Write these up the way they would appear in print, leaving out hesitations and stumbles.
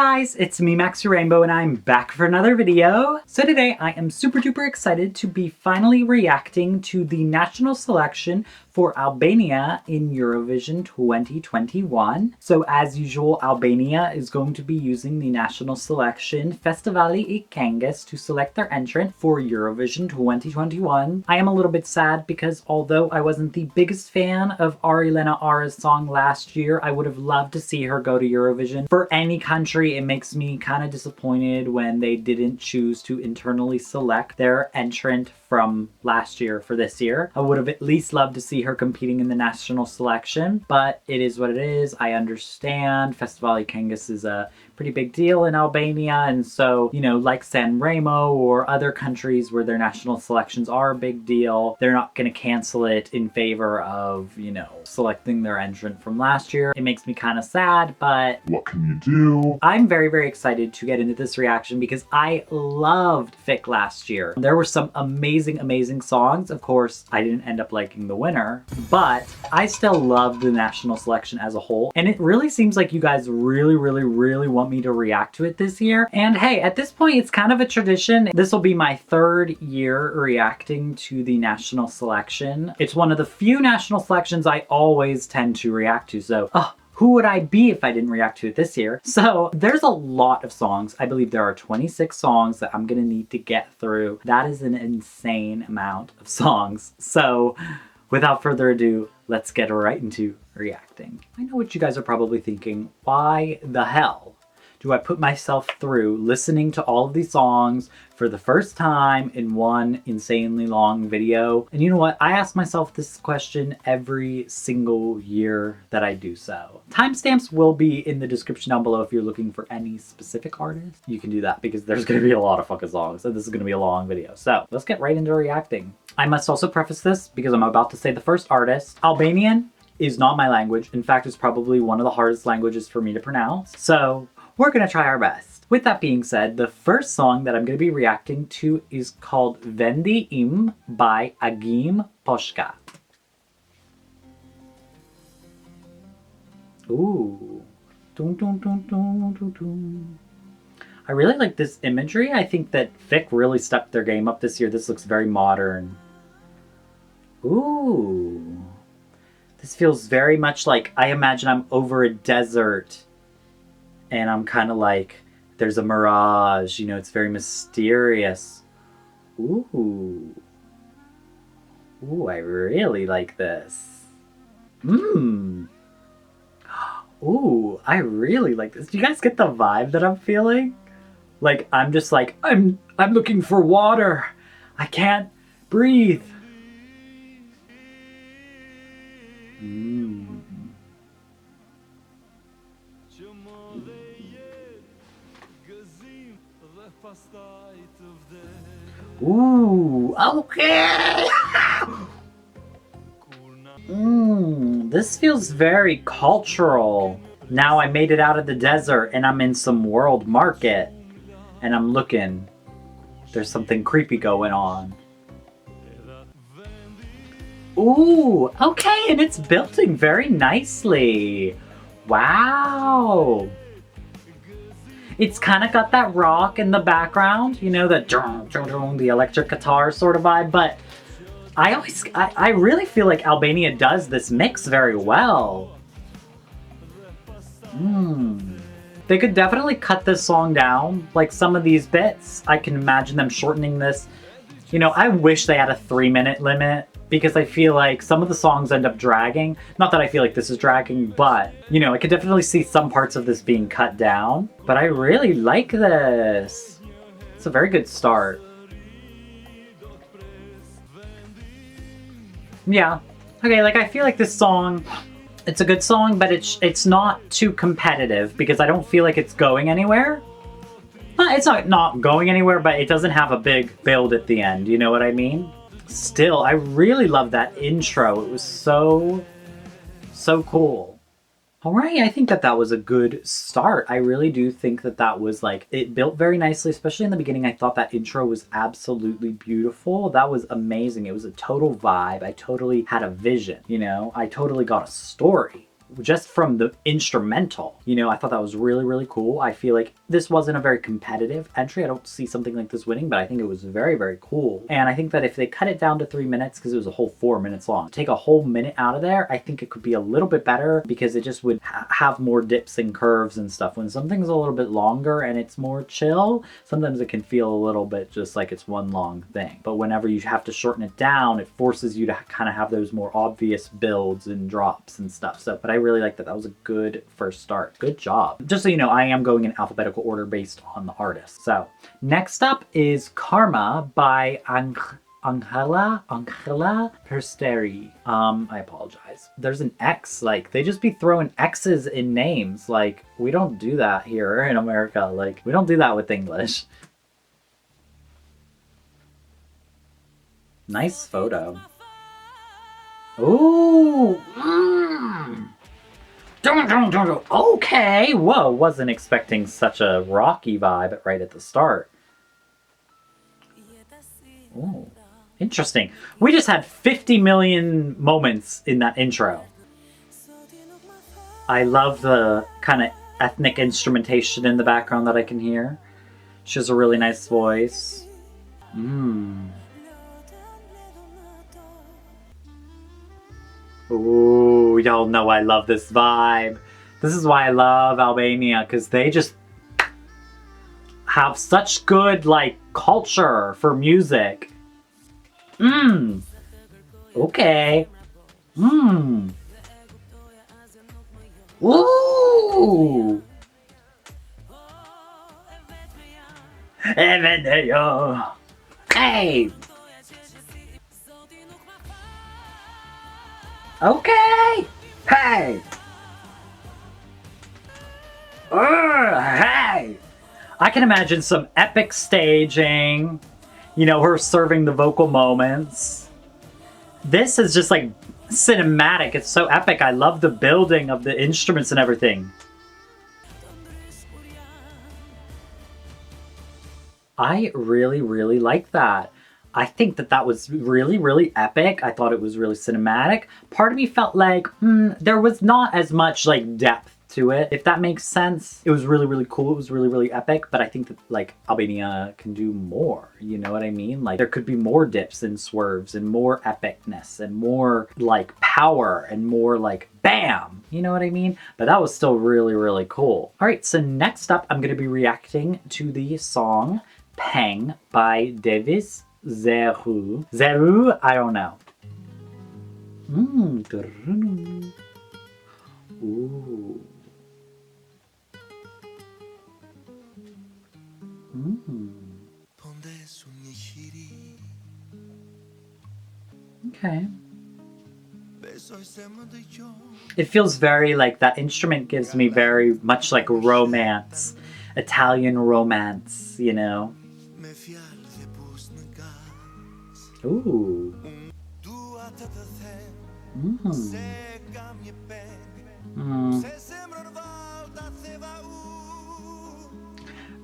guys, it's me, Maxxy Rainbow, and I'm back for another video. So today I am super duper excited to be finally reacting to the national selection for Albania in Eurovision 2021. So as usual, Albania is going to be using the national selection Festivali I Këngës to select their entrant for Eurovision 2021. I am a little bit sad because although I wasn't the biggest fan of Arilena Ara's song last year, I would have loved to see her go to Eurovision. For any country, it makes me kind of disappointed when they didn't choose to internally select their entrant from last year for this year. I would have at least loved to see her competing in the national selection, but it is what it is. I understand Festivali I Këngës is a pretty big deal in Albania, and so, you know, like San Remo or other countries where their national selections are a big deal, they're not going to cancel it in favor of, you know, selecting their entrant from last year. It makes me kind of sad, but what can you do? I'm very, very excited to get into this reaction because I loved FIC last year. There were some amazing songs. Of course, I didn't end up liking the winner, but I still loved the national selection as a whole. And it really seems like you guys really want me to react to it this year. And hey, at this point, it's kind of a tradition. This will be my third year reacting to the national selection. It's one of the few national selections I always tend to react to. So, who would I be if I didn't react to it this year? So there's a lot of songs. I believe there are 26 songs that I'm gonna need to get through. That is an insane amount of songs. So without further ado, let's get right into reacting. I know what you guys are probably thinking. Why the hell do I put myself through listening to all of these songs for the first time in one insanely long video? And you know what? I ask myself this question every single year that I do so. Timestamps will be in the description down below if you're looking for any specific artist. You can do that because there's gonna be a lot of fucking songs and this is gonna be a long video. So let's get right into reacting. I must also preface this because I'm about to say the first artist. Albanian is not my language. In fact, it's probably one of the hardest languages for me to pronounce. So we're gonna try our best. With that being said, the first song that I'm gonna be reacting to is called Vendi Im by Agim Poshka. Ooh. Dun, dun, dun, dun, dun, dun. I really like this imagery. I think that FIC really stepped their game up this year. This looks very modern. Ooh. This feels very much like, I imagine I'm over a desert and I'm kind of like, there's a mirage, you know, it's very mysterious. Ooh. Ooh, I really like this. Ooh, I really like this. Do you guys get the vibe that I'm feeling? Like, I'm just like, I'm looking for water. I can't breathe. Ooh, okay. This feels very cultural. Now I made it out of the desert and I'm in some world market and I'm looking. There's something creepy going on. Ooh, okay, and it's building very nicely. Wow. It's kind of got that rock in the background, you know, the electric guitar sort of vibe, but I really feel like Albania does this mix very well. They could definitely cut this song down, like some of these bits. I can imagine them shortening this. You know, I wish they had a 3-minute limit because I feel like some of the songs end up dragging. Not that I feel like this is dragging, but, you know, I could definitely see some parts of this being cut down. But I really like this. It's a very good start. Yeah. Okay, like I feel like this song, it's a good song, but it's not too competitive because I don't feel like it's going anywhere. It's not going anywhere, but it doesn't have a big build at the end, you know what I mean? Still, I really love that intro. It was so cool. All right, I think that that was a good start. I really do think that that was like, it built very nicely, especially in the beginning. I thought that intro was absolutely beautiful. That was amazing. It was a total vibe. I totally had a vision, you know? I totally got a story. just from the instrumental. You know, I thought that was really, really cool. I feel like this wasn't a very competitive entry. I don't see something like this winning, but I think it was very, very cool. And I think that if they cut it down to 3 minutes, because it was a whole 4 minutes long, take a whole minute out of there, I think it could be a little bit better because it just would have more dips and curves and stuff. When something's a little bit longer and it's more chill, sometimes it can feel a little bit just like it's one long thing. But whenever you have to shorten it down, it forces you to kind of have those more obvious builds and drops and stuff. So, but I really like that. That was a good first start. Good job. Just so you know, I am going in alphabetical order based on the artist. So next up is Karma by Angela Persteri. I apologize. There's an X. Like, they just be throwing X's in names. Like, we don't do that here in America. Like, we don't do that with English. Nice photo. Ooh. Okay. Whoa, wasn't expecting such a rocky vibe right at the start. Ooh. Interesting. We just had 50 million moments in that intro. I love the kind of ethnic instrumentation in the background that I can hear. She has a really nice voice. Ooh, y'all know I love this vibe. This is why I love Albania, because they just have such good, like, culture for music. Okay. Ooh. Hey. Okay. Hey. Hey. I can imagine some epic staging. You know, her serving the vocal moments. This is just like cinematic. It's so epic. I love the building of the instruments and everything. I really, really like that. I think that that was really, really epic. I thought it was really cinematic. Part of me felt like there was not as much like depth to it, if that makes sense. It was really, really cool. It was really, really epic, but I think that like Albania can do more. You know what I mean? Like there could be more dips and swerves and more epicness and more like power and more like bam. You know what I mean? But that was still really, really cool. All right, so next up, I'm going to be reacting to the song Peng by Davis Zeru. Zeru? I don't know. Ooh. Okay. It feels very like that instrument gives me very much like romance, Italian romance, you know. Ooh.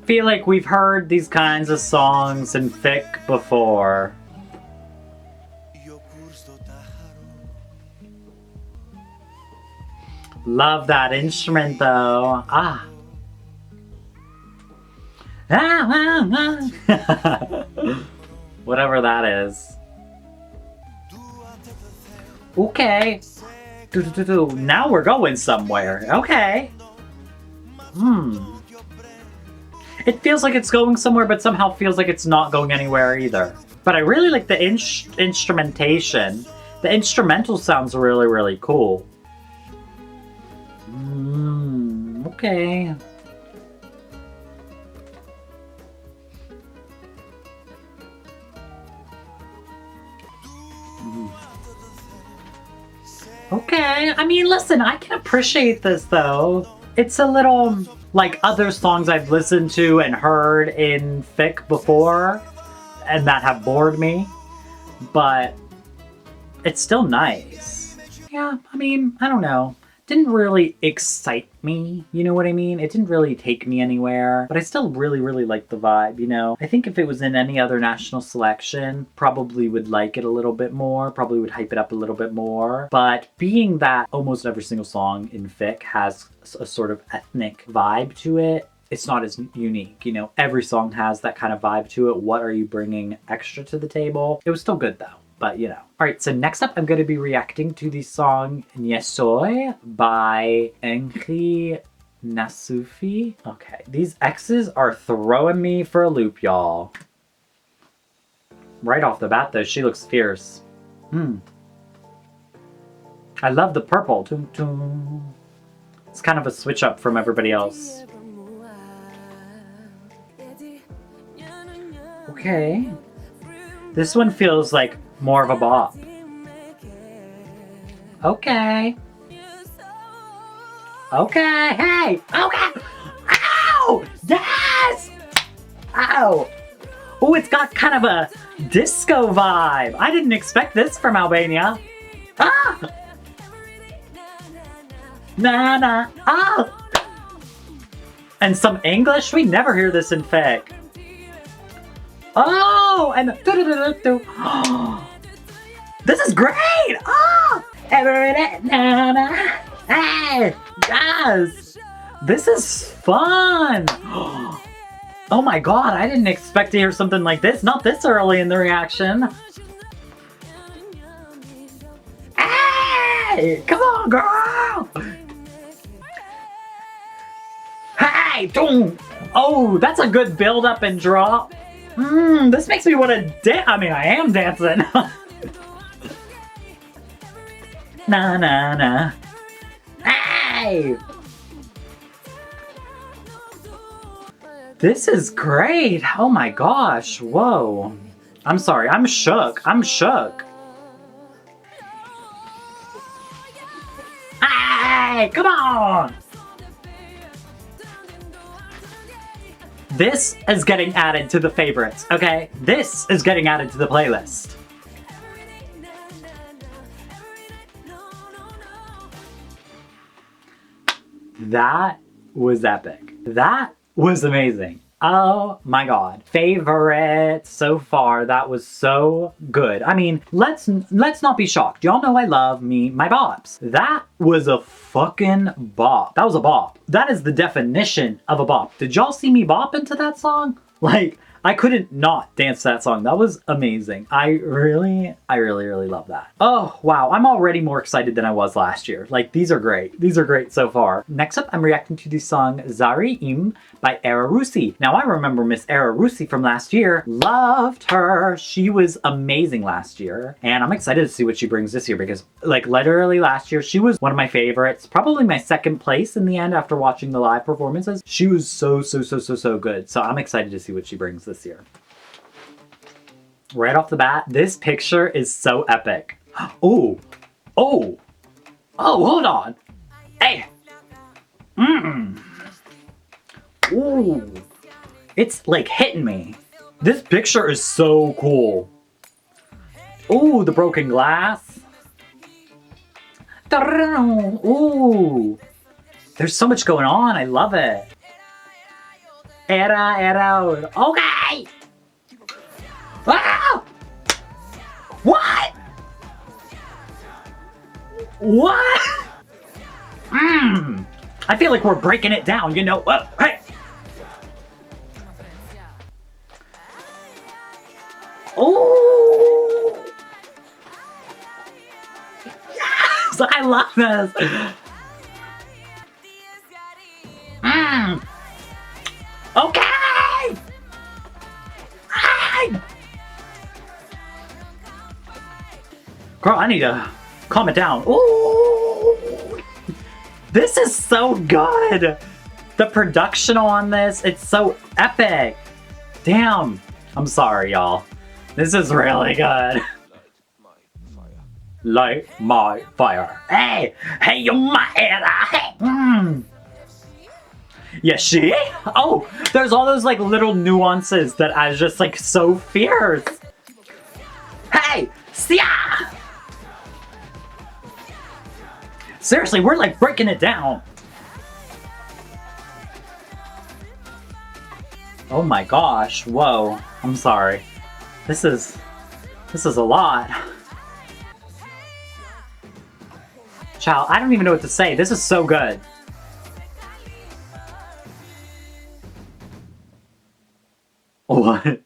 Feel like we've heard these kinds of songs in fic before. Love that instrument though. Ah. Whatever that is. Okay. Now we're going somewhere. Okay. It feels like it's going somewhere, but somehow feels like it's not going anywhere either. But I really like the instrumentation. The instrumental sounds really, really cool. Okay. Okay, I mean, listen, I can appreciate this though. It's a little like other songs I've listened to and heard in fic before and that have bored me, but it's still nice. Yeah, I mean, I don't know. didn't really excite me, you know what I mean? It didn't really take me anywhere, but I still really, really liked the vibe, you know? I think if it was in any other national selection, probably would like it a little bit more, probably would hype it up a little bit more. But being that almost every single song in FIC has a sort of ethnic vibe to it, it's not as unique, you know? Every song has that kind of vibe to it. What are you bringing extra to the table? It was still good though. But you know. Alright, so next up I'm going to be reacting to the song Nyesoy by Enki Nasufi. Okay, these X's are throwing me for a loop, y'all. Right off the bat though, she looks fierce. I love the purple. Tum, tum. It's kind of a switch up from everybody else. Okay. This one feels like more of a bop. Okay. Okay, hey! Okay! Ow! Yes! Ow! Oh, it's got kind of a disco vibe. I didn't expect this from Albania. Ah! Na na! Ah! And some English? We never hear this in FIC. Oh, and this is great! Oh, hey, yes, this is fun. Oh my god, I didn't expect to hear something like this. Not this early in the reaction. Hey, come on, girl! Hey, boom! Oh, that's a good build up and drop. This makes me want to dance. I mean, I am dancing. Na na na. Hey! This is great. Oh my gosh. Whoa. I'm sorry. I'm shook. I'm shook. Hey! Come on! This is getting added to the favorites, okay? This is getting added to the playlist. That was epic. That was amazing. Oh my god. Favorite so far. That was so good. I mean, let's not be shocked. Y'all know I love my bops. That was a fucking bop. That was a bop. That is the definition of a bop. Did y'all see me bop into that song? Like, I couldn't not dance that song. That was amazing. I really love that. Oh, wow. I'm already more excited than I was last year. Like, these are great. These are great so far. Next up, I'm reacting to the song Zari Im by Era Rusi. Now, I remember Miss Era Rusi from last year. Loved her. She was amazing last year. And I'm excited to see what she brings this year because, like, literally last year, she was one of my favorites. Probably my second place in the end after watching the live performances. She was so good. So I'm excited to see what she brings this year. Right off the bat, this picture is so epic. Oh, oh, oh, hold on. Hey. Ooh. It's like hitting me. This picture is so cool. Ooh, the broken glass. Ooh. There's so much going on. I love it. Era. Okay. Ah! What? What? I feel like we're breaking it down, you know. Hey. Oh. Yes, I love this. Okay. Girl, I need to calm it down. Ooh! This is so good! The production on this, it's so epic! Damn! I'm sorry, y'all. This is really good. Light my fire. Hey! Hey, you're my era! Hey! Yeah, she? Oh! There's all those like little nuances that I was just like so fierce! Hey! Sia! Seriously, we're like breaking it down. Oh my gosh, whoa. I'm sorry. This is a lot. Child, I don't even know what to say. This is so good. What?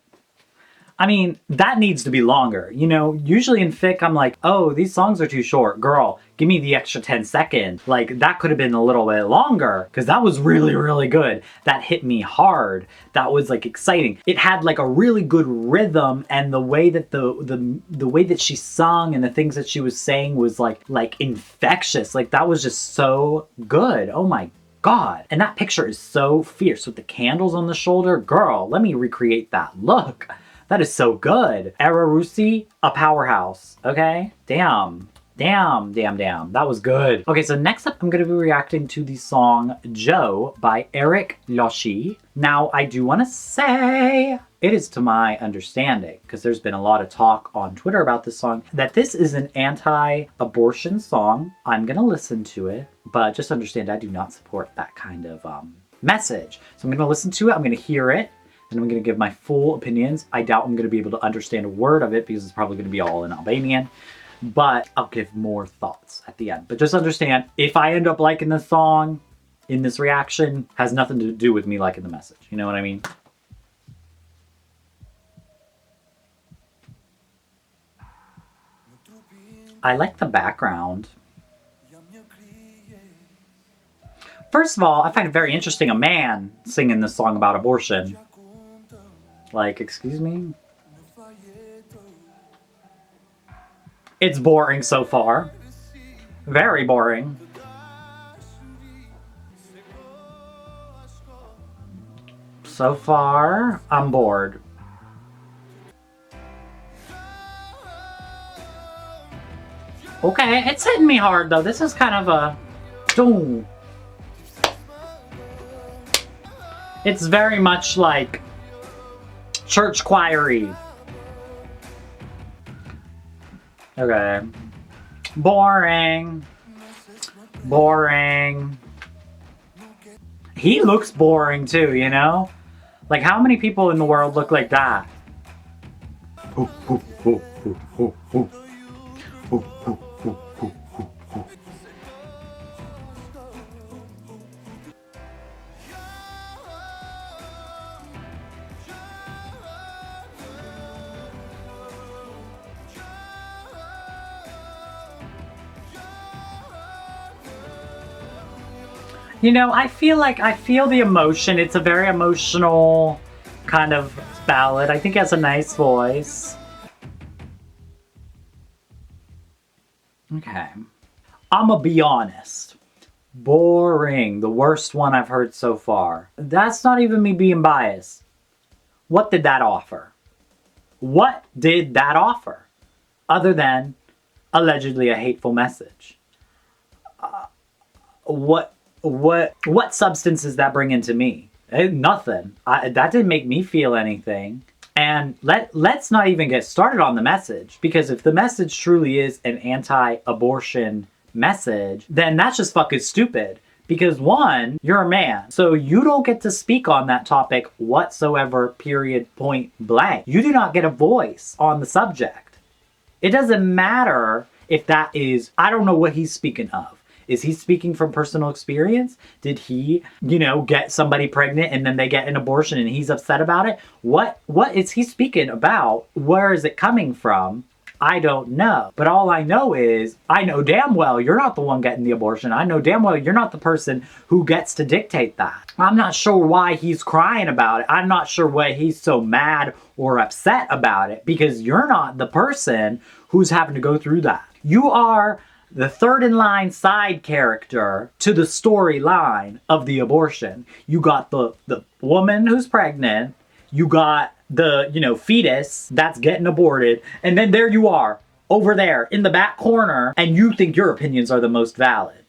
I mean, that needs to be longer. You know, usually in fic, I'm like, oh, these songs are too short. Girl, give me the extra 10 seconds. Like, that could have been a little bit longer, because that was really, really good. That hit me hard. That was, like, exciting. It had, like, a really good rhythm, and the way that the way that she sung and the things that she was saying was, like infectious. Like, that was just so good. Oh my God. And that picture is so fierce with the candles on the shoulder. Girl, let me recreate that look. That is so good. Erarusi, a powerhouse, okay? Damn. Damn. That was good. Okay, so next up, I'm gonna be reacting to the song Joe by Eric Loshi. Now, I do wanna say, it is to my understanding, because there's been a lot of talk on Twitter about this song, that this is an anti-abortion song. I'm gonna listen to it, but just understand I do not support that kind of message. So I'm gonna listen to it, I'm gonna hear it, and I'm going to give my full opinions. I doubt I'm going to be able to understand a word of it because it's probably going to be all in Albanian, but I'll give more thoughts at the end. But just understand, if I end up liking the song in this reaction, has nothing to do with me liking the message. You know what I mean? I like the background. First of all, I find it very interesting, a man singing this song about abortion. Like, excuse me? It's boring so far. Very boring. So far, I'm bored. Okay, it's hitting me hard though. This is kind of a... Ooh. It's very much like church choir-y. Okay. Boring. Boring. He looks boring too, you know? Like, how many people in the world look like that? You know, I feel the emotion. It's a very emotional kind of ballad. I think it has a nice voice. Okay. I'ma be honest. Boring. The worst one I've heard so far. That's not even me being biased. What did that offer? What did that offer? Other than allegedly a hateful message. What substance does that bring into me? Nothing. That didn't make me feel anything. And let's not even get started on the message, because if the message truly is an anti-abortion message, then that's just fucking stupid. Because one, you're a man, so you don't get to speak on that topic whatsoever, period, point blank. You do not get a voice on the subject. It doesn't matter if that is, I don't know what he's speaking of. Is he speaking from personal experience? Did he, you know, get somebody pregnant and then they get an abortion and he's upset about it? What is he speaking about? Where is it coming from? I don't know. But all I know is, I know damn well you're not the one getting the abortion. I know damn well you're not the person who gets to dictate that. I'm not sure why he's crying about it. I'm not sure why he's so mad or upset about it, because you're not the person who's having to go through that. You are the third in line side character to the storyline of the abortion. You got the woman who's pregnant, you got the, you know, fetus that's getting aborted, and then there you are, over there in the back corner, and you think your opinions are the most valid.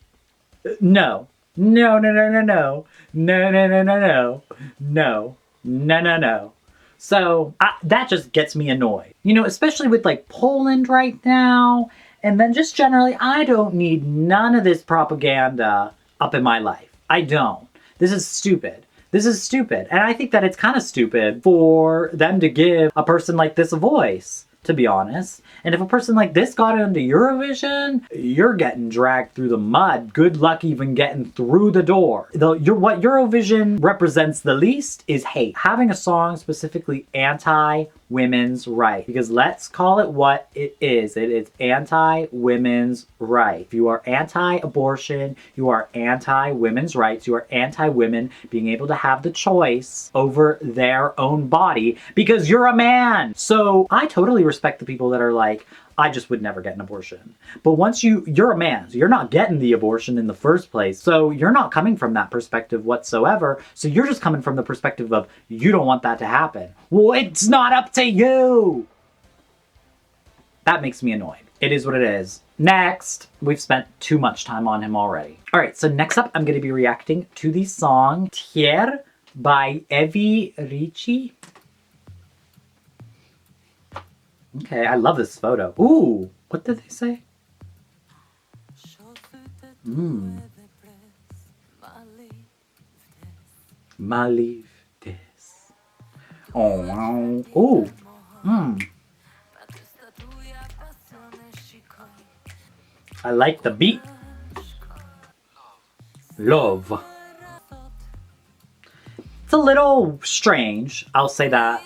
No. No, no, no, no, no. No, no, no, no, no. No. No, no, no. So that just gets me annoyed. You know, especially with like Poland right now, And then just generally, I don't need none of this propaganda up in my life. I don't. This is stupid. This is stupid. And I think that it's kind of stupid for them to give a person like this a voice, to be honest. And if a person like this got into Eurovision, you're getting dragged through the mud. Good luck even getting through the door. What Eurovision represents the least is hate. Having a song specifically anti-women's right. Because let's call it what it is. It is anti-women's right. If you are anti-abortion, you are anti-women's rights. You are anti-women being able to have the choice over their own body because you're a man. So I totally respect the people that are like, I just would never get an abortion. But once you're a man, so you're not getting the abortion in the first place. So you're not coming from that perspective whatsoever. So you're just coming from the perspective of, you don't want that to happen. Well, it's not up to you. That makes me annoyed. It is what it is. Next, we've spent too much time on him already. All right, so next up, I'm going to be reacting to the song Tier by Evie Ricci. Okay, I love this photo. Ooh, what did they say? Maliv des. Oh, wow. Ooh. I like the beat. Love. It's a little strange, I'll say that.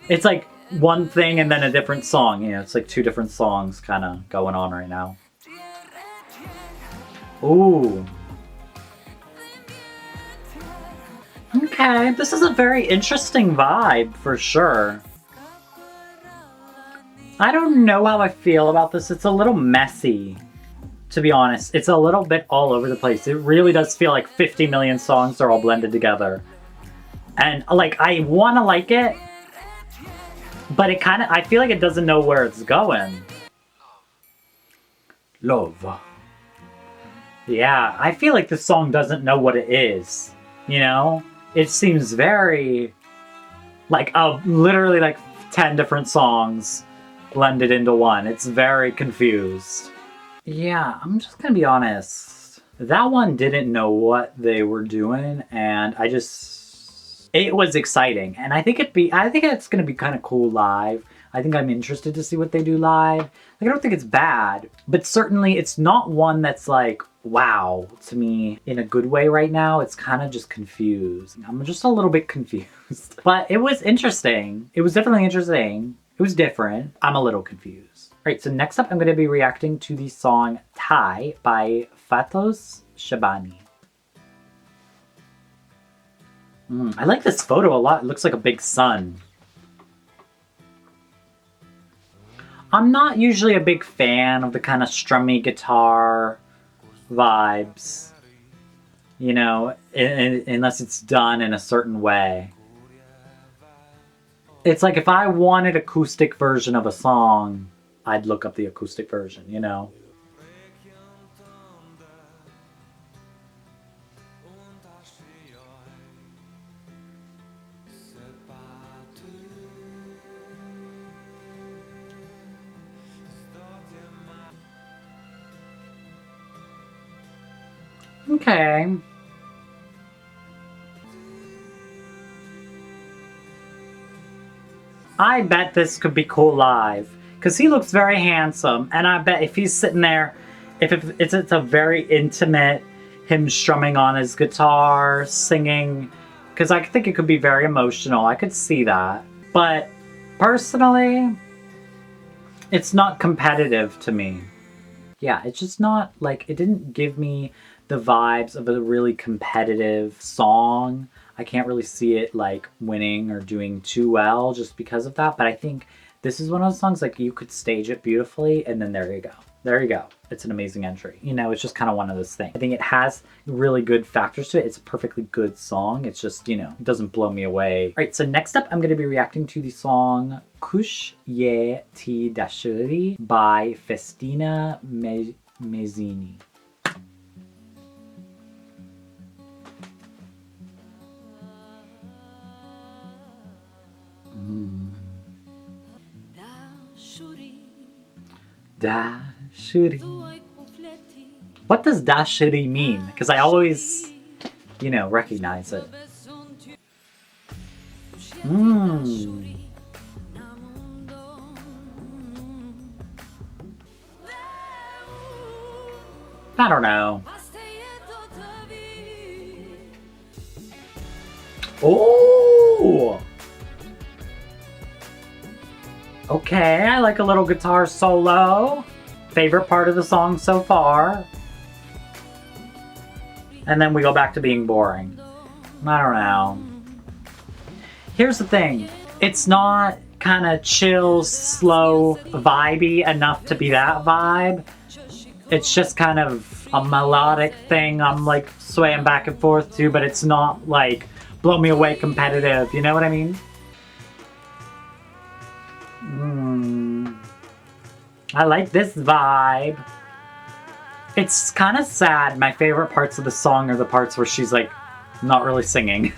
It's like one thing and then a different song. You know, it's like two different songs kind of going on right now. Ooh. Okay, this is a very interesting vibe for sure. I don't know how I feel about this. It's a little messy, to be honest. It's a little bit all over the place. It really does feel like 50 million songs are all blended together. And like, I want to like it, but it kind of, I feel like it doesn't know where it's going. Love. Yeah, I feel like this song doesn't know what it is, you know? It seems very, like, literally like 10 different songs blended into one. It's very confused. Yeah, I'm just gonna be honest. That one didn't know what they were doing, and it was exciting, and I think it's gonna be kind of cool live. I think I'm interested to see what they do live. Like, I don't think it's bad, but certainly it's not one that's like, wow, to me in a good way right now. It's kind of just confused. I'm just a little bit confused, but it was interesting. It was definitely interesting. It was different. I'm a little confused. All right, so next up, I'm gonna be reacting to the song Thai by Fatos Shabani. I like this photo a lot. It looks like a big sun. I'm not usually a big fan of the kind of strummy guitar vibes, you know, unless it's done in a certain way. It's like if I wanted acoustic version of a song, I'd look up the acoustic version, you know? Okay. I bet this could be cool live, because he looks very handsome, and I bet if he's sitting there, if it's a very intimate, him strumming on his guitar, singing, because I think it could be very emotional. I could see that. But personally, it's not competitive to me. Yeah, it's just not, like, it didn't give me the vibes of a really competitive song. I can't really see it, like, winning or doing too well just because of that, but I think this is one of those songs, like, you could stage it beautifully, and then there you go. There you go. It's an amazing entry. You know, it's just kind of one of those things. I think it has really good factors to it. It's a perfectly good song. It's just, you know, it doesn't blow me away. All right, so next up, I'm going to be reacting to the song Kush Ye Ti Dashuri by Festina Mezzini. Shuri. What does da shuri mean? Because I always, you know, recognize it. I don't know. Oh! Okay, I like a little guitar solo. Favorite part of the song so far. And then we go back to being boring. I don't know. Here's the thing. It's not kind of chill, slow, vibey enough to be that vibe. It's just kind of a melodic thing I'm like swaying back and forth to, but it's not like blow me away competitive. You know what I mean? I like this vibe. It's kind of sad. My favorite parts of the song are the parts where she's like not really singing.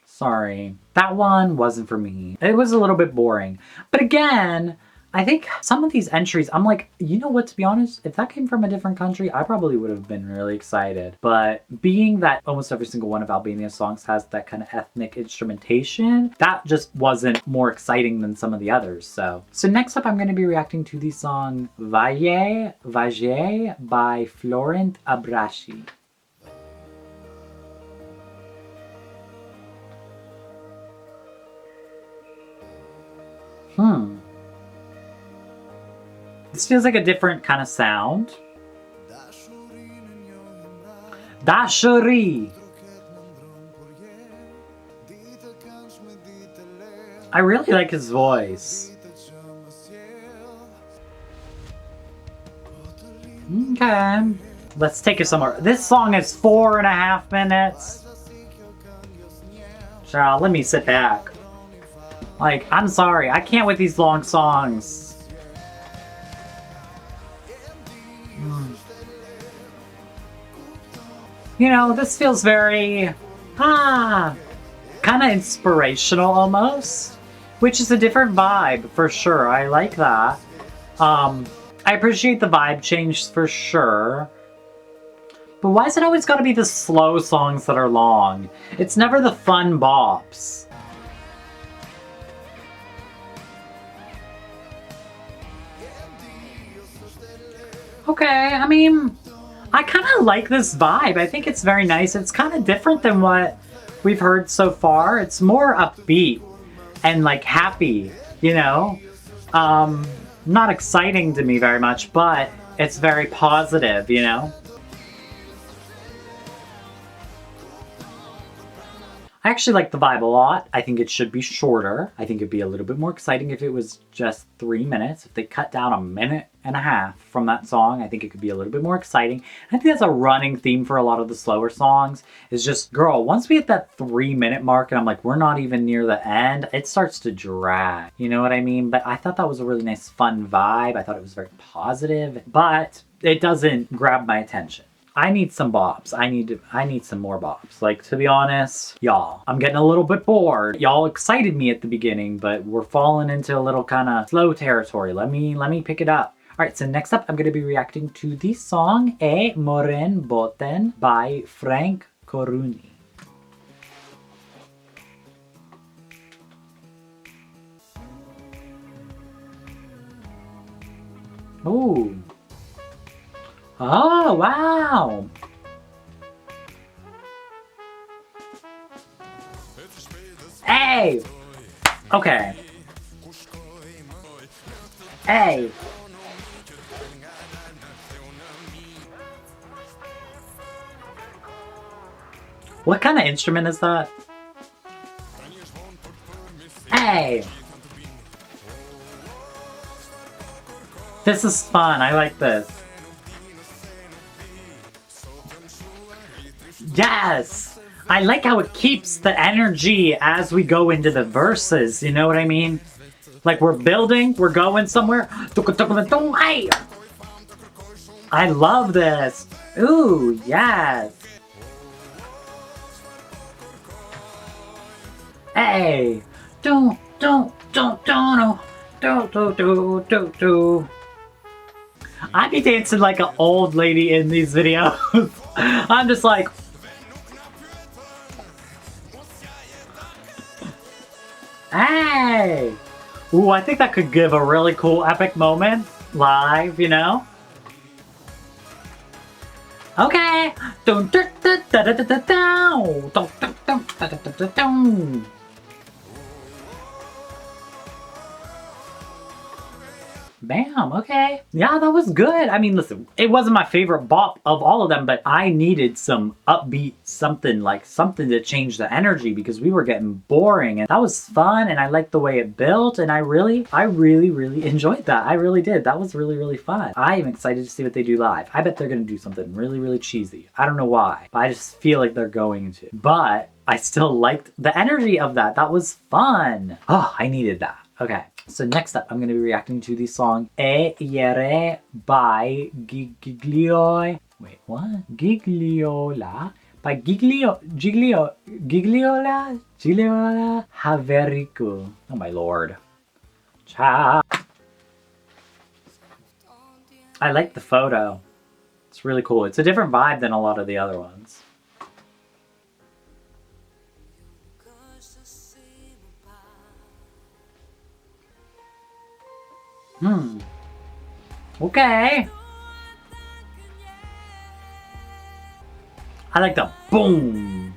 Sorry. That one wasn't for me. It was a little bit boring. But again, I think some of these entries, I'm like, you know what, to be honest, if that came from a different country, I probably would have been really excited. But being that almost every single one of Albania's songs has that kind of ethnic instrumentation, that just wasn't more exciting than some of the others. So next up, I'm going to be reacting to the song Vaje Vaje by Florent Abrashi. This feels like a different kind of sound. Dashuri. I really like his voice. Okay. Let's take it somewhere. This song is 4.5 minutes. Child, let me sit back. Like, I'm sorry. I can't with these long songs. You know, this feels very, kind of inspirational almost, which is a different vibe for sure. I like that. I appreciate the vibe change for sure. But why is it always got to be the slow songs that are long? It's never the fun bops. Okay, I mean, I kind of like this vibe. I think it's very nice. It's kind of different than what we've heard so far. It's more upbeat and like happy, you know? Not exciting to me very much, but it's very positive, you know? I actually like the vibe a lot. I think it should be shorter. I think it'd be a little bit more exciting if it was just 3 minutes. If they cut down 1.5 minutes from that song, I think it could be a little bit more exciting. I think that's a running theme for a lot of the slower songs. Is just, girl, once we hit that 3-minute mark and I'm like, we're not even near the end, it starts to drag. You know what I mean? But I thought that was a really nice, fun vibe. I thought it was very positive, but it doesn't grab my attention. I need some bops. I need some more bops. Like, to be honest, y'all, I'm getting a little bit bored. Y'all excited me at the beginning, but we're falling into a little kind of slow territory. Let me pick it up. All right, so next up, I'm going to be reacting to the song E Moren Boten by Frank Koruni. Ooh. Oh, wow! Hey! Okay. Hey! What kind of instrument is that? Hey! This is fun. I like this. Yes! I like how it keeps the energy as we go into the verses, you know what I mean? Like, we're building, we're going somewhere. I love this. Ooh, yes. Hey! I be dancing like an old lady in these videos. I'm just like... Hey! Ooh, I think that could give a really cool epic moment live, you know? Okay! Dun, dun, dun, dun, dun, dun, dun, dun. Dun, dun, dun, dun, dun, dun, dun. Bam, okay. Yeah, that was good. I mean, listen, it wasn't my favorite bop of all of them, but I needed some upbeat something, like something to change the energy because we were getting boring and that was fun and I liked the way it built and I really enjoyed that. I really did. That was really fun. I am excited to see what they do live. I bet they're gonna do something really cheesy. I don't know why, but I just feel like they're going to. But I still liked the energy of that. That was fun. Oh, I needed that. Okay, so next up, I'm going to be reacting to the song E Iere by Giglio... Wait, what? Gigliola? By Gigliola Haverico. Oh my lord. Ciao. I like the photo. It's really cool. It's a different vibe than a lot of the other ones. Okay. I like the boom.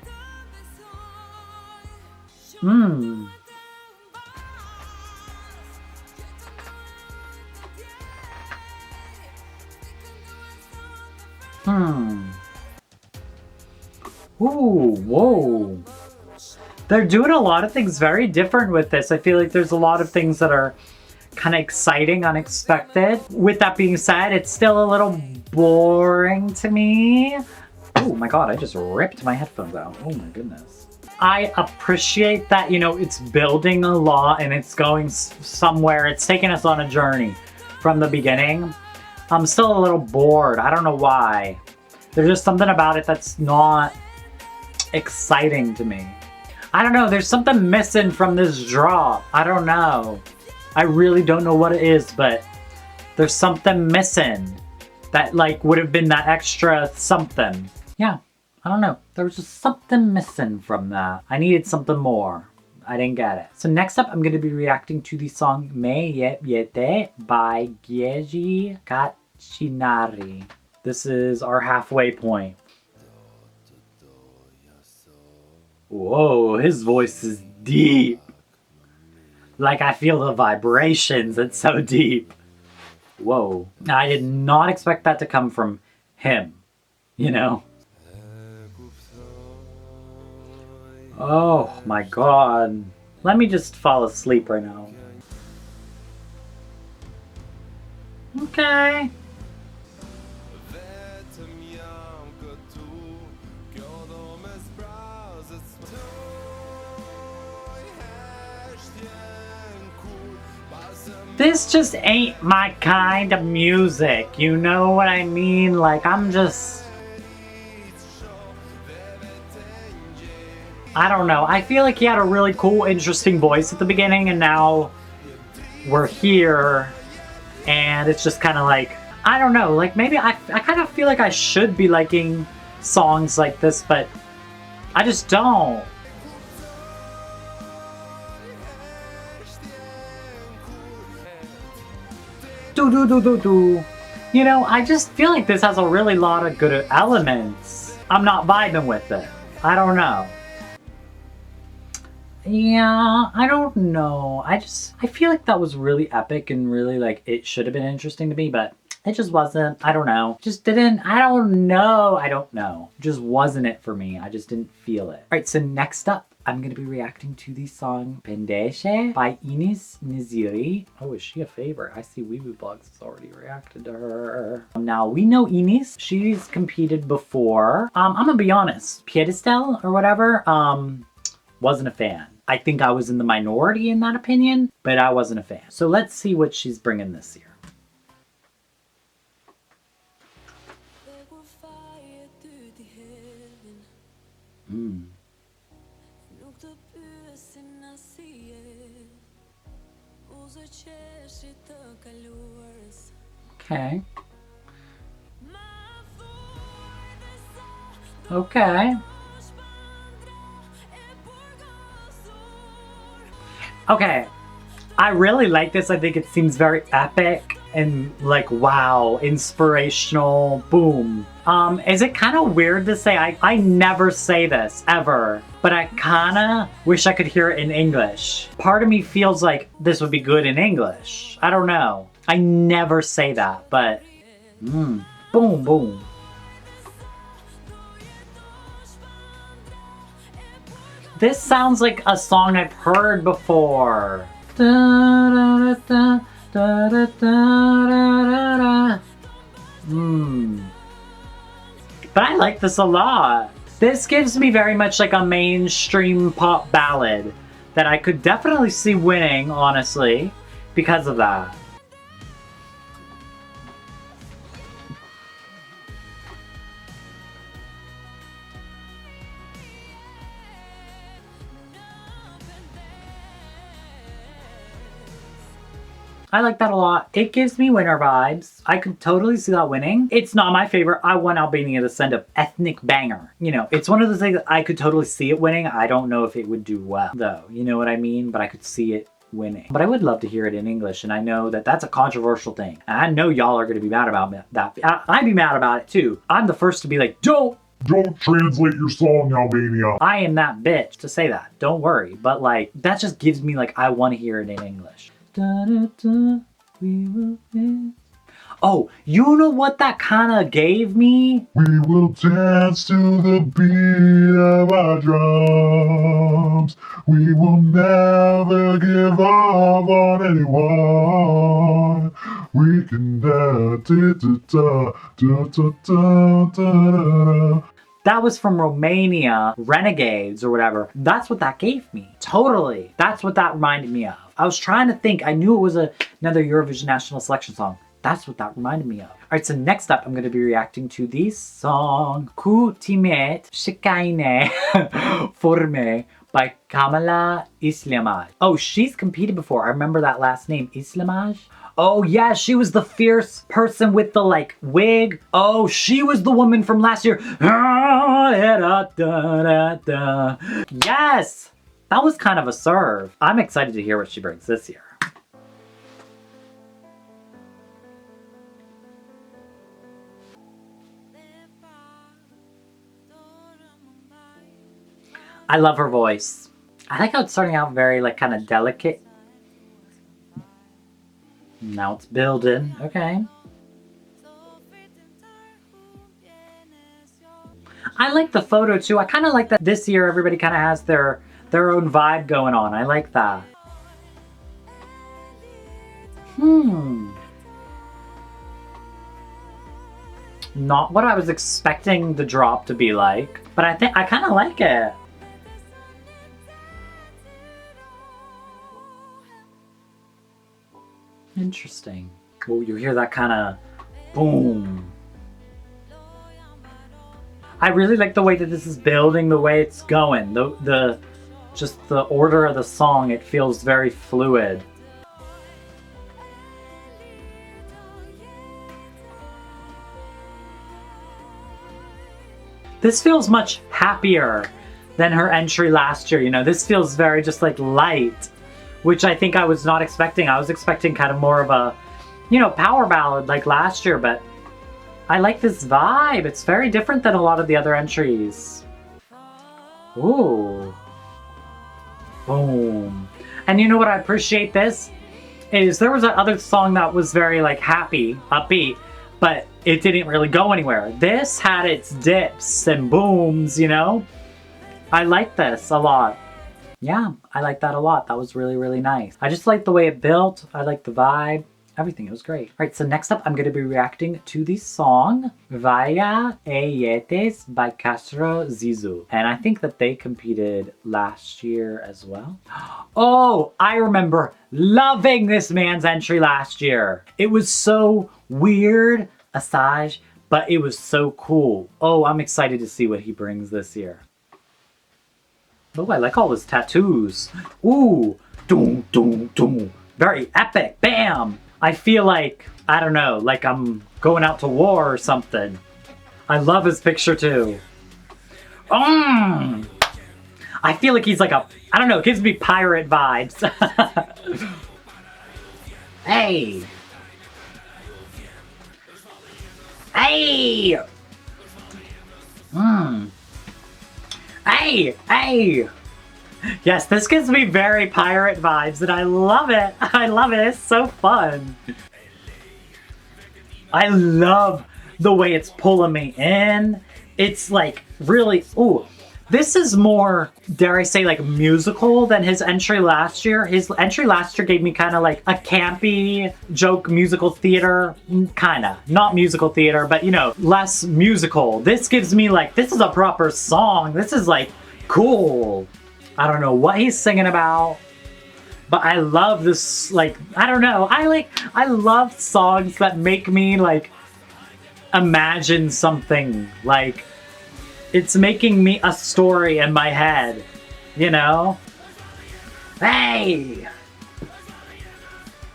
Ooh, whoa. They're doing a lot of things very different with this. I feel like there's a lot of things that are kind of exciting, unexpected. With that being said, it's still a little boring to me. Oh my god, I just ripped my headphones out. Oh my goodness. I appreciate that, you know, it's building a lot and it's going somewhere. It's taking us on a journey from the beginning. I'm still a little bored. I don't know why. There's just something about it that's not exciting to me. I don't know, there's something missing from this drop. I don't know. I really don't know what it is, but there's something missing that like would have been that extra something. Yeah, I don't know. There was just something missing from that. I needed something more. I didn't get it. So next up, I'm going to be reacting to the song Me Yete by Gigi Caccinari. This is our halfway point. Whoa, his voice is deep. Like I feel the vibrations, it's so deep. Whoa. I did not expect that to come from him, you know? Oh my god. Let me just fall asleep right now. Okay. This just ain't my kind of music, you know what I mean? Like, I'm just... I don't know. I feel like he had a really cool, interesting voice at the beginning, and now we're here, and it's just kind of like... I don't know, like, maybe I kind of feel like I should be liking songs like this, but I just don't. You know, I just feel like this has a really lot of good elements. I'm not vibing with it. I don't know. Yeah, I don't know. I feel like that was really epic and really like it should have been interesting to me, but it just wasn't. I don't know. Just didn't, I don't know. It just wasn't it for me. I just didn't feel it. All right, so next up, I'm going to be reacting to the song Pendeche by Ines Niziri. Oh, is she a favorite? I see Weeboo Blogs has already reacted to her. Now, we know Ines. She's competed before. I'm going to be honest. Piedestal or whatever, wasn't a fan. I think I was in the minority in that opinion, but I wasn't a fan. So let's see what she's bringing this year. Okay. Okay. Okay. I really like this. I think it seems very epic and like, wow, inspirational, boom. Is it kind of weird to say, I never say this, ever, but I kind of wish I could hear it in English. Part of me feels like this would be good in English. I don't know. I never say that, but, boom, boom. This sounds like a song I've heard before. Da, da, da, da, da, da, da, da. But I like this a lot. This gives me very much like a mainstream pop ballad that I could definitely see winning, honestly, because of that. I like that a lot. It gives me winter vibes. I could totally see that winning. It's not my favorite. I want Albania to send a ethnic banger. You know, it's one of the things that I could totally see it winning. I don't know if it would do well, though. You know what I mean? But I could see it winning. But I would love to hear it in English, and I know that that's a controversial thing. And I know y'all are going to be mad about that. I'd be mad about it, too. I'm the first to be like, Don't translate your song, Albania. I am that bitch to say that. Don't worry. But, like, that just gives me, like, I want to hear it in English. Da, da, da, we will dance. Oh, you know what that kind of gave me? We will dance to the beat of our drums. We will never give up on anyone. We can da da da da da da da da. That was from Romania, Renegades or whatever. That's what that gave me. Totally. That's what that reminded me of. I was trying to think. I knew it was another Eurovision National Selection song. That's what that reminded me of. All right, so next up, I'm going to be reacting to the song Ku Timet Shikaine Forme by Kamala Islamaj. Oh, she's competed before. I remember that last name, Islamaj. Oh yeah, she was the fierce person with the like wig. Oh, she was the woman from last year. Yes! That was kind of a serve. I'm excited to hear what she brings this year. I love her voice. I like how it's starting out very like kind of delicate. Now it's building. Okay. I like the photo too. I kind of like that this year everybody kind of has their own vibe going on. I like that. Not what I was expecting the drop to be like, but I think I kind of like it. Interesting. Oh, you hear that kind of boom. I really like the way that this is building, the way it's going. Just the order of the song, it feels very fluid. This feels much happier than her entry last year, you know? This feels very just like light, which I think I was not expecting. I was expecting kind of more of a, you know, power ballad like last year, but I like this vibe. It's very different than a lot of the other entries. Ooh. Boom. And you know what I appreciate this? Is there was that other song that was very like happy, upbeat, but it didn't really go anywhere. This had its dips and booms, you know? I like this a lot. Yeah, I like that a lot. That was really, really nice. I just like the way it built. I like the vibe. Everything. It was great. All right, so next up, I'm going to be reacting to the song Vaya e Yetes by Castro Zizou. And I think that they competed last year as well. Oh, I remember loving this man's entry last year. It was so weird, Asajj, but it was so cool. Oh, I'm excited to see what he brings this year. Oh, I like all his tattoos. Ooh, doom, doom, doom. Very epic. Bam! I feel like, I don't know, like I'm going out to war or something. I love his picture too. I feel like he's like a, I don't know, it gives me pirate vibes. Hey! Hey! Hey! Hey! Yes, this gives me very pirate vibes and I love it. I love it. It's so fun. I love the way it's pulling me in. It's like really, ooh. This is more, dare I say, like musical than his entry last year. His entry last year gave me kind of like a campy joke musical theater, kind of. Not musical theater, but you know, less musical. This gives me like, this is a proper song. This is like cool. I don't know what he's singing about, but I love this, like, I don't know. I love songs that make me like imagine something, like, it's making me a story in my head, you know? Hey!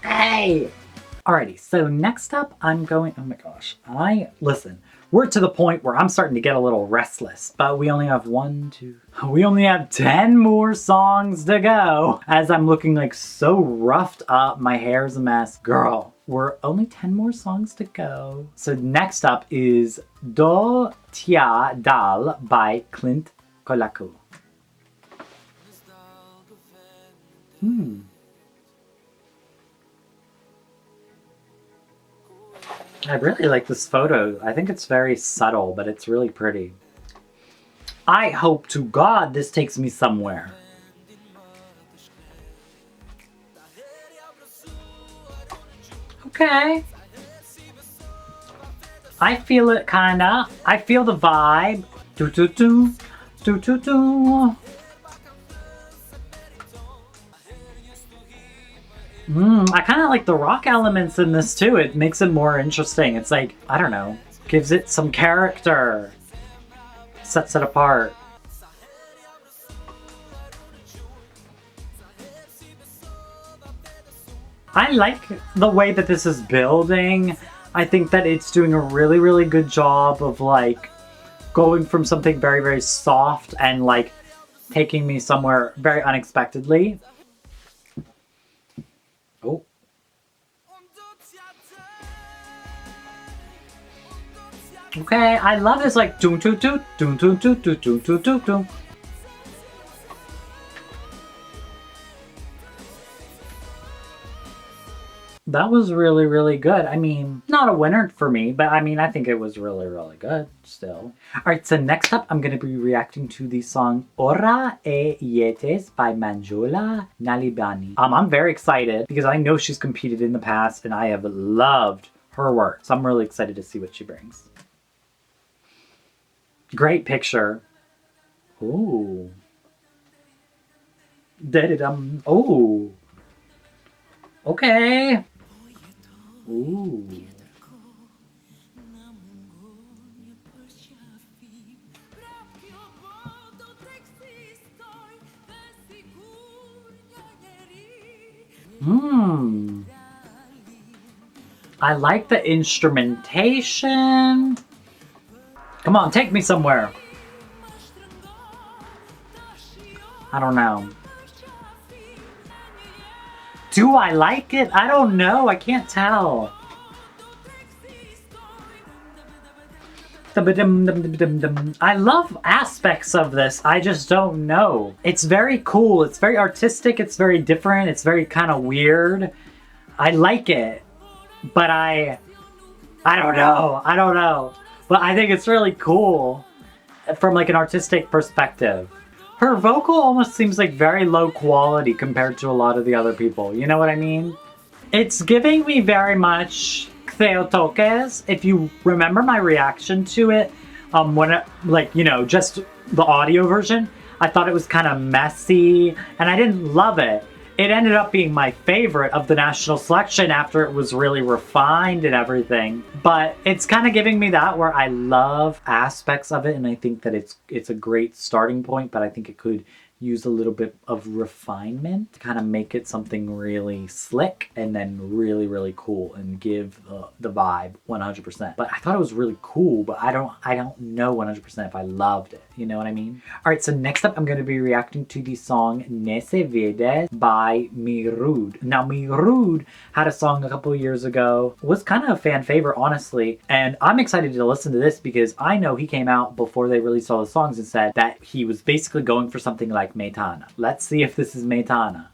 Hey! Alrighty, so next up I'm going, oh my gosh, listen, we're to the point where I'm starting to get a little restless, but we only have we only have 10 more songs to go. As I'm looking like so roughed up, my hair's a mess. Girl, we're only 10 more songs to go. So next up is Do Tia Dal by Clint Kolaku. I really like this photo. I think it's very subtle, but it's really pretty. I hope to God this takes me somewhere. Okay. I feel it kinda. I feel the vibe. Do do do. Do do do. I kind of like the rock elements in this too. It makes it more interesting. It's like, I don't know, gives it some character. Sets it apart. I like the way that this is building. I think that it's doing a really, really good job of like going from something very, very soft and like taking me somewhere very unexpectedly. Oh. Okay, I love this like doom doom doom doom doom doom doom doom doom doom. That was really, really good. I mean, not a winner for me, but I mean, I think it was really, really good still. All right, so next up, I'm going to be reacting to the song Ora e Yetes by Manjola Nalibani. I'm very excited because I know she's competed in the past and I have loved her work. So I'm really excited to see what she brings. Great picture. Ooh. Da-da-dum. Oh. Okay. Ooh. I like the instrumentation. Come on, take me somewhere. I don't know. Do I like it? I don't know. I can't tell. I love aspects of this. I just don't know. It's very cool. It's very artistic. It's very different. It's very kind of weird. I like it. But I don't know. I don't know. But I think it's really cool from like an artistic perspective. Her vocal almost seems like very low quality compared to a lot of the other people. You know what I mean? It's giving me very much Theotokes. If you remember my reaction to it, when it, like, you know, just the audio version, I thought it was kind of messy and I didn't love it. It ended up being my favorite of the national selection after it was really refined and everything. But it's kind of giving me that where I love aspects of it and I think that it's a great starting point, but I think it could use a little bit of refinement to kind of make it something really slick and then really, really cool and give the vibe 100%. But I thought it was really cool, but I don't know 100% if I loved it. You know what I mean? All right, so next up I'm going to be reacting to the song Ne se vede by Mirud. Now Mirud had a song a couple years ago, was kind of a fan favorite, honestly, and I'm excited to listen to this because I know he came out before they released all the songs and said that he was basically going for something like Metana. Let's see if this is Metana.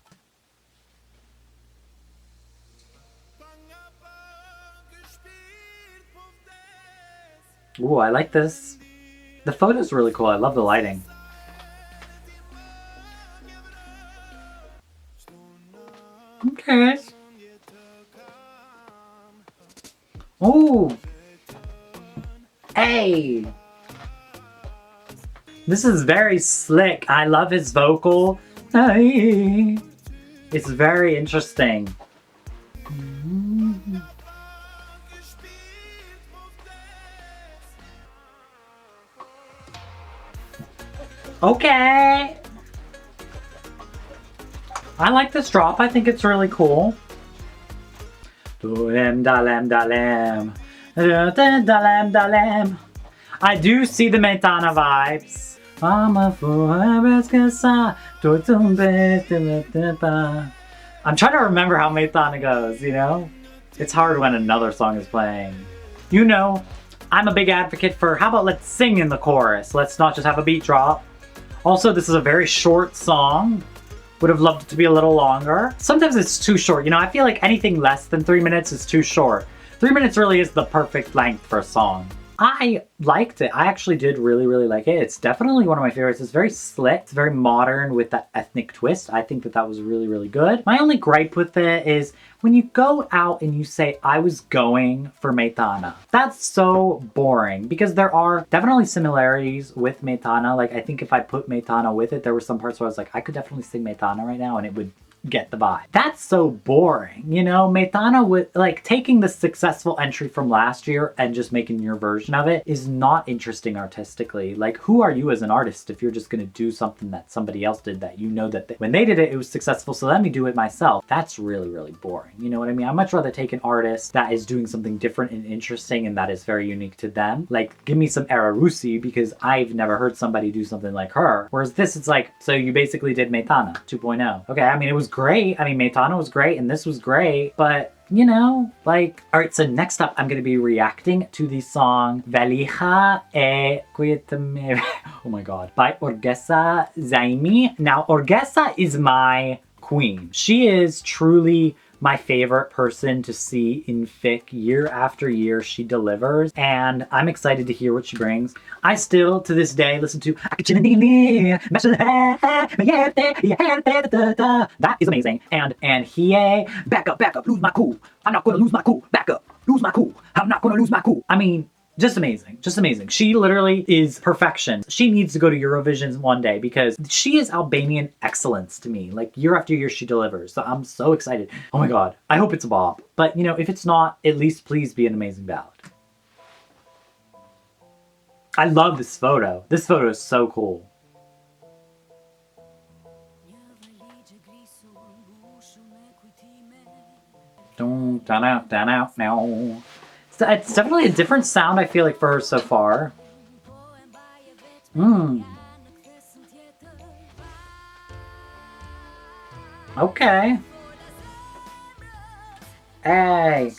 Ooh, I like this. The photo's really cool. I love the lighting. Okay. Ooh. Hey. This is very slick. I love his vocal. Hey. It's very interesting. Okay. I like this drop. I think it's really cool. I do see the Metana vibes. I'm trying to remember how Metana goes, you know? It's hard when another song is playing. You know, I'm a big advocate for, how about let's sing in the chorus? Let's not just have a beat drop. Also, this is a very short song. Would have loved it to be a little longer. Sometimes it's too short. You know, I feel like anything less than 3 minutes is too short. 3 minutes really is the perfect length for a song. I liked it. I actually did really, really like it. It's definitely one of my favorites. It's very slick. It's very modern with that ethnic twist. I think that was really, really good. My only gripe with it is when you go out and you say, I was going for Metana. That's so boring because there are definitely similarities with Metana. Like, I think if I put Metana with it, there were some parts where I was like, I could definitely sing Metana right now and it would get the vibe. That's so boring, you know? Metana, with like taking the successful entry from last year and just making your version of it is not interesting artistically. Like, who are you as an artist if you're just gonna do something that somebody else did that you know that when they did it, it was successful, so let me do it myself? That's really, really boring. You know what I mean? I'd much rather take an artist that is doing something different and interesting and that is very unique to them. Like, give me some Era Russi because I've never heard somebody do something like her. Whereas this, it's like, so you basically did Metana 2.0. Okay, I mean, it was great. I mean, Metana was great and this was great, but you know, like, all right, so next up, I'm going to be reacting to the song Velika e Quietame, oh my god, by Orgesa Zaimi. Now, Orgesa is my queen. She is truly my favorite person to see in FIC year after year. She delivers, and I'm excited to hear what she brings. I still, to this day, listen to that is amazing. And Hiye, back up, lose my cool. I'm not gonna lose my cool. Back up, lose my cool. I'm not gonna lose my cool. I mean, just amazing, just amazing. She literally is perfection. She needs to go to Eurovision one day because she is Albanian excellence to me. Like, year after year, she delivers. So I'm so excited. Oh my god, I hope it's a bop. But you know, if it's not, at least please be an amazing ballad. I love this photo. This photo is so cool. Now. So it's definitely a different sound, I feel like, for her so far. Okay. Hey.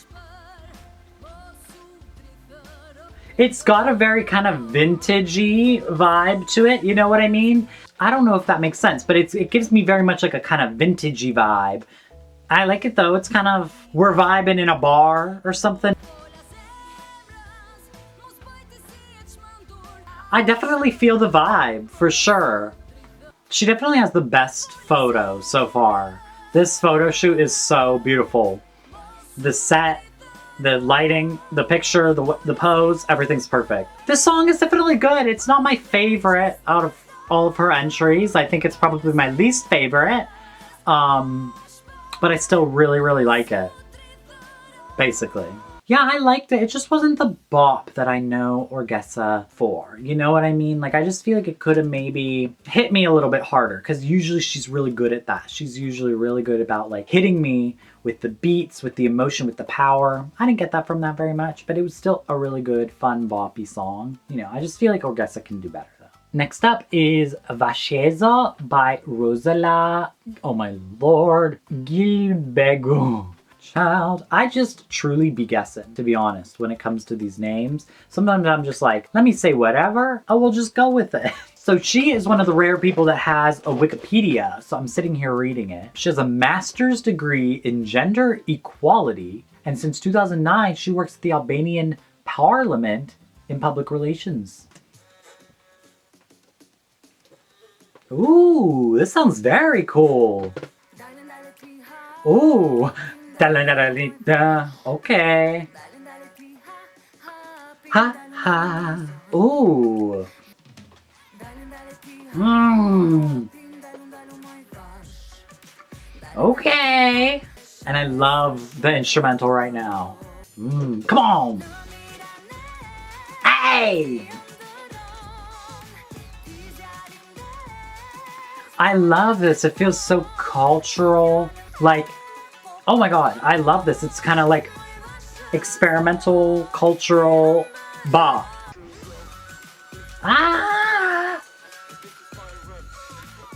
It's got a very kind of vintagey vibe to it, you know what I mean? I don't know if that makes sense, but it gives me very much like a kind of vintagey vibe. I like it though. It's kind of, we're vibing in a bar or something. I definitely feel the vibe, for sure. She definitely has the best photo so far. This photo shoot is so beautiful. The set, the lighting, the picture, the pose, everything's perfect. This song is definitely good. It's not my favorite out of all of her entries. I think it's probably my least favorite. But I still really, really like it. Basically. Yeah, I liked it. It just wasn't the bop that I know Orgesa for. You know what I mean? Like, I just feel like it could have maybe hit me a little bit harder because usually she's really good at that. She's usually really good about like hitting me with the beats, with the emotion, with the power. I didn't get that from that very much, but it was still a really good, fun, boppy song. You know, I just feel like Orgesa can do better though. Next up is Vascesa by Rosala, oh my lord, Gilbego. Child, I just truly be guessing, to be honest, when it comes to these names. Sometimes I'm just like, let me say whatever, I will just go with it. So she is one of the rare people that has a Wikipedia, so I'm sitting here reading it. She has a master's degree in gender equality, and since 2009, she works at the Albanian Parliament in public relations. Ooh, this sounds very cool. Ooh. Okay. Ha ha. Ooh. Okay. And I love the instrumental right now. Come on. Hey. I love this. It feels so cultural. Like, oh my god, I love this. It's kind of like experimental, cultural bop. Ah!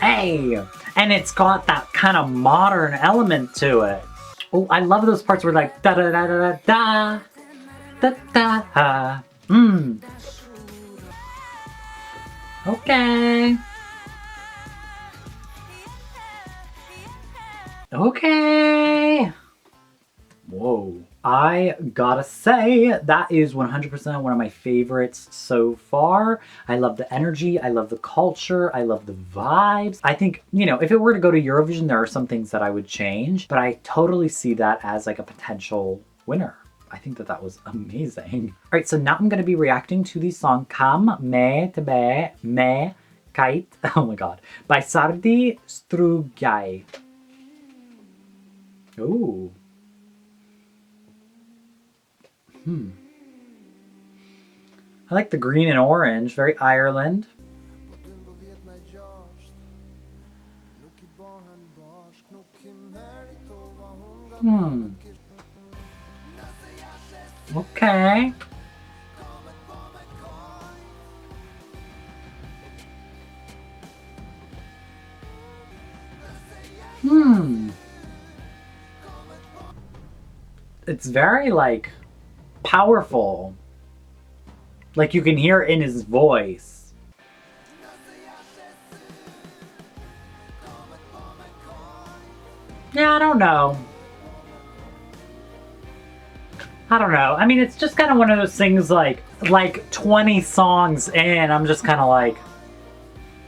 Hey! And it's got that kind of modern element to it. Oh, I love those parts where like da da da da da da da da. Okay. Okay. Whoa. I gotta say, that is 100% one of my favorites so far. I love the energy, I love the culture, I love the vibes. I think, you know, if it were to go to Eurovision, there are some things that I would change, but I totally see that as like a potential winner. I think that that was amazing. All right, so now I'm gonna be reacting to the song Kam Me Tebe Me Kite, oh my god, by Sardi Strugai. Ooh. I like the green and orange, very Ireland. Okay. It's very like powerful. Like you can hear it in his voice. Yeah, I don't know. I don't know. I mean, it's just kind of one of those things like 20 songs in, I'm just kind of like,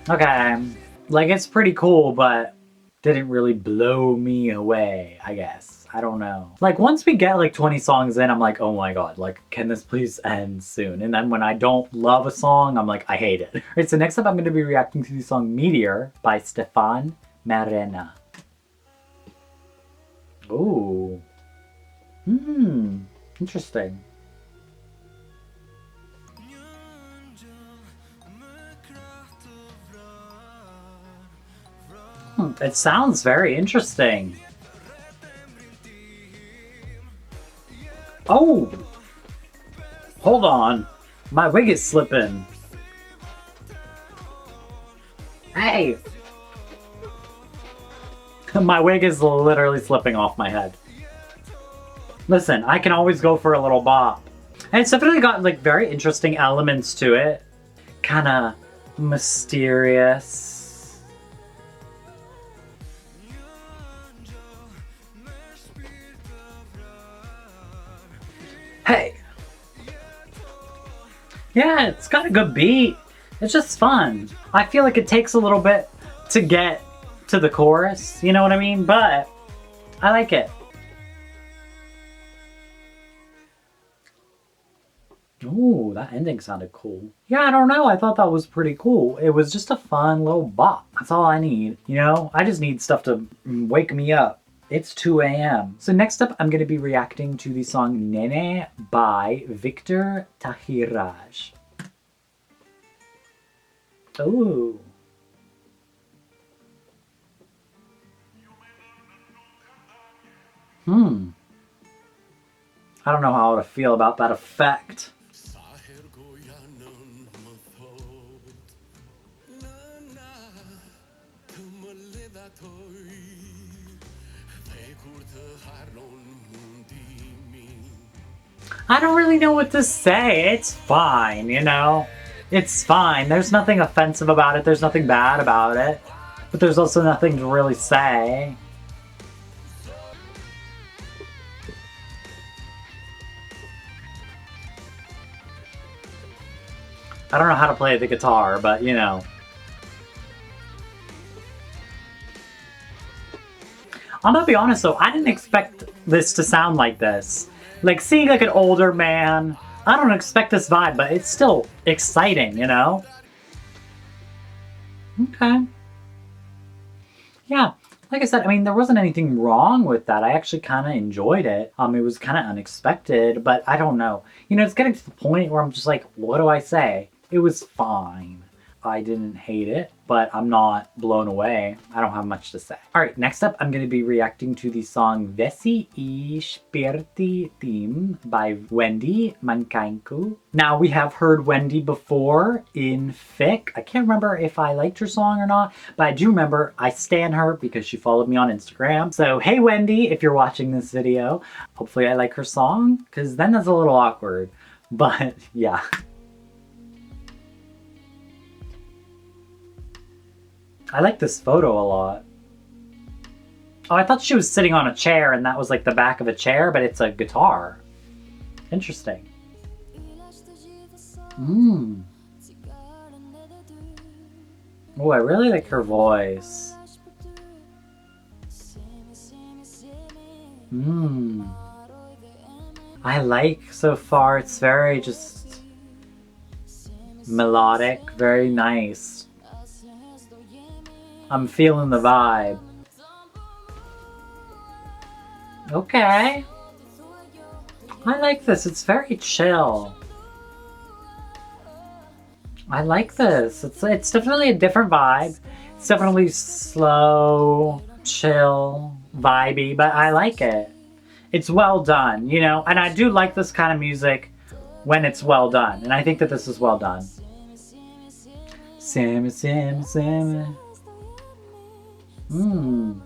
okay. Like, it's pretty cool, but didn't really blow me away, I guess. I don't know. Like, once we get like 20 songs in, I'm like, oh my god, like, can this please end soon? And then when I don't love a song, I'm like, I hate it. All right, so next up, I'm going to be reacting to the song Meteor by Stefan Marena. Ooh. Interesting. It sounds very interesting. Oh! Hold on. My wig is slipping. Hey! My wig is literally slipping off my head. Listen, I can always go for a little bop. And it's definitely got like very interesting elements to it. Kinda mysterious. Hey! Yeah, it's got a good beat. It's just fun. I feel like it takes a little bit to get to the chorus, you know what I mean? But I like it. Ooh, that ending sounded cool. Yeah, I don't know. I thought that was pretty cool. It was just a fun little bop. That's all I need, you know? I just need stuff to wake me up It's 2 a.m. So next up, I'm going to be reacting to the song Nene by Victor Tahiraj. Oh. I don't know how to feel about that effect. I don't really know what to say. It's fine, you know? It's fine. There's nothing offensive about it. There's nothing bad about it. But there's also nothing to really say. I don't know how to play the guitar, but you know. I'm gonna be honest though, I didn't expect this to sound like this. Like, seeing like an older man, I don't expect this vibe, but it's still exciting, you know? Okay. Yeah, like I said, I mean, there wasn't anything wrong with that. I actually kind of enjoyed it. It was kind of unexpected, but I don't know. You know, it's getting to the point where I'm just like, what do I say? It was fine. I didn't hate it, but I'm not blown away. I don't have much to say. All right, next up, I'm going to be reacting to the song Vesi I Shpirti Tim by Wendy Mankainku. Now, we have heard Wendy before in Fic. I can't remember if I liked her song or not, but I do remember I stan her because she followed me on Instagram. So, hey Wendy, if you're watching this video, hopefully I like her song, because then that's a little awkward. But yeah. I like this photo a lot. Oh, I thought she was sitting on a chair and that was like the back of a chair, but it's a guitar. Interesting. Oh, I really like her voice. I like so far, it's very just melodic, very nice. I'm feeling the vibe. Okay. I like this. It's very chill. I like this. It's definitely a different vibe. It's definitely slow, chill, vibey, but I like it. It's well done, you know? And I do like this kind of music when it's well done. And I think that this is well done. Sammy, Sammy, Sammy. You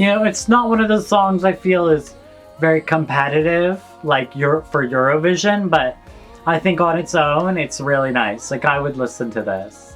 know, it's not one of those songs I feel is very competitive, like for Eurovision, but I think on its own, it's really nice. Like, I would listen to this.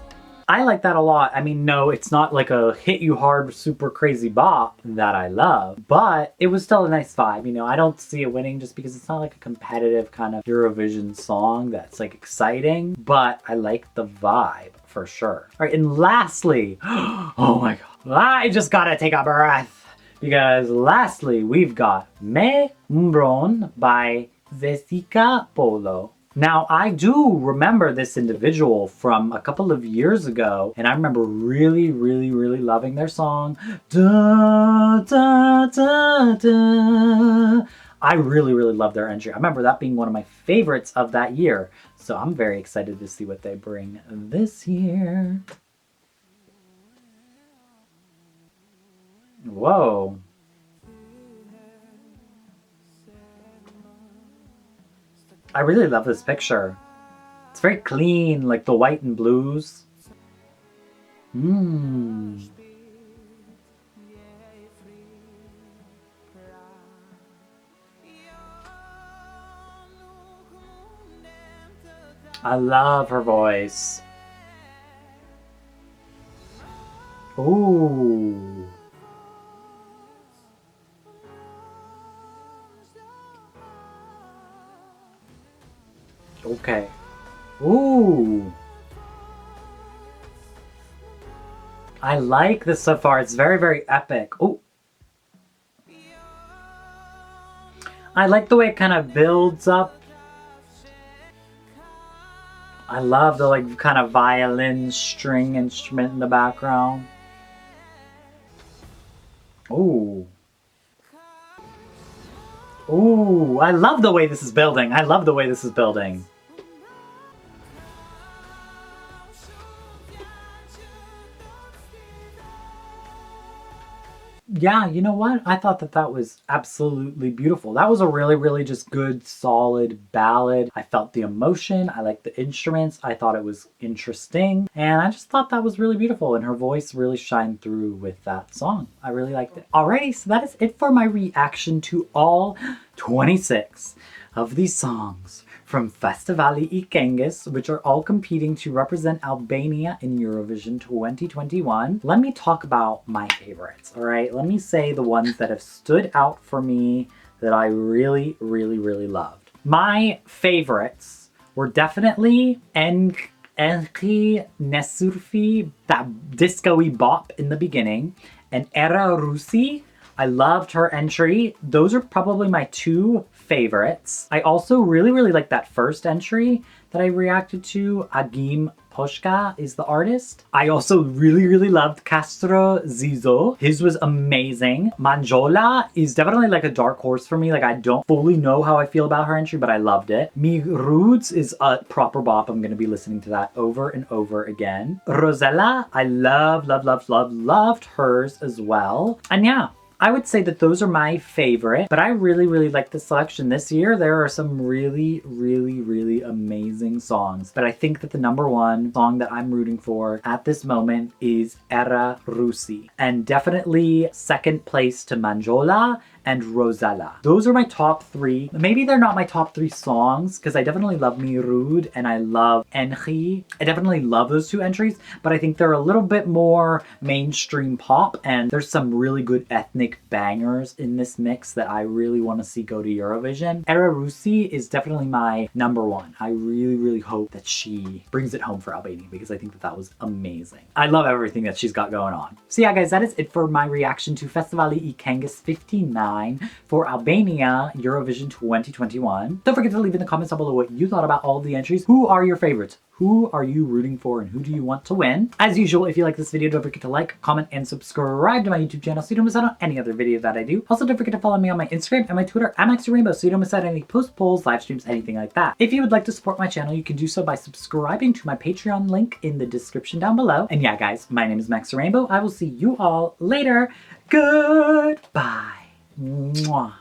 I like that a lot. I mean, no, it's not like a hit you hard, super crazy bop that I love, but it was still a nice vibe. You know, I don't see it winning just because it's not like a competitive kind of Eurovision song that's like exciting, but I like the vibe for sure. All right, and lastly, oh my God, I just gotta take a breath because lastly, we've got Me Mbron by Jessica Polo. Now, I do remember this individual from a couple of years ago, and I remember really, really, really loving their song. Da, da, da, da. I really, really love their entry. I remember that being one of my favorites of that year. So I'm very excited to see what they bring this year. Whoa. I really love this picture. It's very clean, like the white and blues. I love her voice. Ooh. Okay. Ooh. I like this so far. It's very, very epic. Ooh. I like the way it kind of builds up. I love the like kind of violin string instrument in the background. Ooh. Ooh, I love the way this is building. I love the way this is building. Yeah, you know what? I thought that that was absolutely beautiful. That was a really, really just good, solid ballad. I felt the emotion. I liked the instruments. I thought it was interesting. And I just thought that was really beautiful. And her voice really shined through with that song. I really liked it. Alrighty, so that is it for my reaction to all 26 of these songs from Festivali I JESC, which are all competing to represent Albania in Eurovision 2021. Let me talk about my favorites, all right? Let me say the ones that have stood out for me that I really, really, really loved. My favorites were definitely Enki Nesurfi, that disco-y bop in the beginning, and Era Rusi. I loved her entry. Those are probably my two favorites. I also really, really like that first entry that I reacted to. Agim Poshka is the artist. I also really, really loved Castro Zizo. His was amazing. Manjola is definitely like a dark horse for me. Like, I don't fully know how I feel about her entry, but I loved it. Mi Roods is a proper bop. I'm gonna be listening to that over and over again. Rosella, I loved hers as well. And yeah, I would say that those are my favorite, but I really, really like the selection this year. There are some really, really, really amazing songs, but I think that the number one song that I'm rooting for at this moment is Era Rusi, and definitely second place to Manjola and Rosella. Those are my top three. Maybe they're not my top three songs, because I definitely love Mirud and I love Enchi. I definitely love those two entries, but I think they're a little bit more mainstream pop, and there's some really good ethnic bangers in this mix that I really want to see go to Eurovision. Era Rusi is definitely my number one. I really, really hope that she brings it home for Albania, because I think that that was amazing. I love everything that she's got going on. So yeah, guys, that is it for my reaction to Festivali I JESC 59 for Albania Eurovision 2021. Don't forget to leave in the comments down below what you thought about all of the entries. Who are your favorites? Who are you rooting for and who do you want to win? As usual, if you like this video, don't forget to like, comment, and subscribe to my YouTube channel so you don't miss out on any other video that I do. Also, don't forget to follow me on my Instagram and my Twitter at Maxxy so you don't miss out on any post polls, live streams, anything like that. If you would like to support my channel, you can do so by subscribing to my Patreon link in the description down below. And yeah, guys, my name is Maxxy. I will see you all later. Goodbye. Mwah.